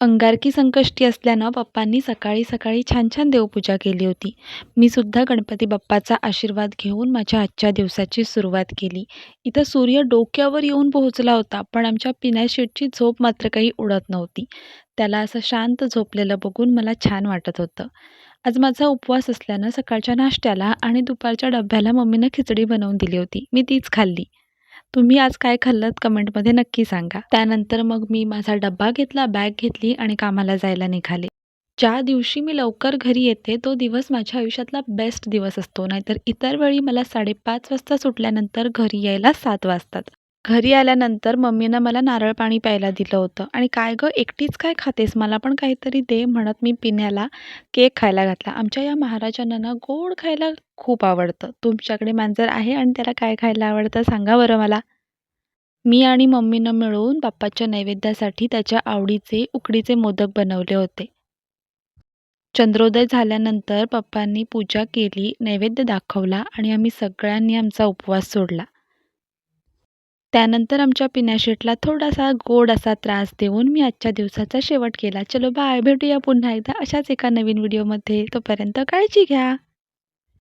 अंगारकी संकष्टी असल्यानं पप्पांनी सकाळी-सकाळी छान-छान देवपूजा केली होती. मी सुद्धा गणपती बाप्पाचा आशीर्वाद घेऊन माझ्या आजच्या दिवसाची सुरुवात केली. इथं सूर्य डोक्यावर येऊन पोहोचला होता, पण आमच्या पिनाशेटची झोप मात्र काही उडत नव्हती. त्याला असं शांत झोपलेलं बघून मला छान वाटत होतं. आज माझा उपवास असल्यानं सकाळच्या नाश्त्याला आणि दुपारच्या डब्याला मम्मीनं खिचडी बनवून दिली होती. मी तीच खाल्ली. तुम्ही आज काय खाल्लत कमेंटमध्ये नक्की सांगा. त्यानंतर मग मी माझा डब्बा घेतला, बॅग घेतली आणि कामाला जायला निघाले. ज्या दिवशी मी लवकर घरी येते, तो दिवस माझ्या आयुष्यातला बेस्ट दिवस असतो. नाहीतर इतर वेळी मला 5:30 वाजता सुटल्यानंतर घरी यायला 7 वाजतात. घरी आल्यानंतर मम्मीनं मला नारळ पाणी प्यायला दिलं होतं आणि "काय गं एकटीच काय खातेस? मला पण काहीतरी दे" म्हणत मी पिण्याला केक खायला घातला. आमच्या या महाराजांना ना गोड खायला खूप आवडतं. तुमच्याकडे मांजर आहे आणि त्याला काय खायला आवडतं सांगा बरं मला? मी आणि मम्मीनं मिळून बाप्पाच्या नैवेद्यासाठी त्याच्या आवडीचे उकडीचे मोदक बनवले होते. चंद्रोदय झाल्यानंतर पप्पांनी पूजा केली, नैवेद्य दाखवला आणि आम्ही सगळ्यांनी आमचा उपवास सोडला. त्यानंतर आमच्या पिनाशेटला थोडासा गोड असा त्रास देऊन मी आजच्या दिवसाचा शेवट केला. चलो बाय. भेटूया पुन्हा एकदा अशाच एका नवीन व्हिडिओमध्ये. तोपर्यंत काळजी घ्या.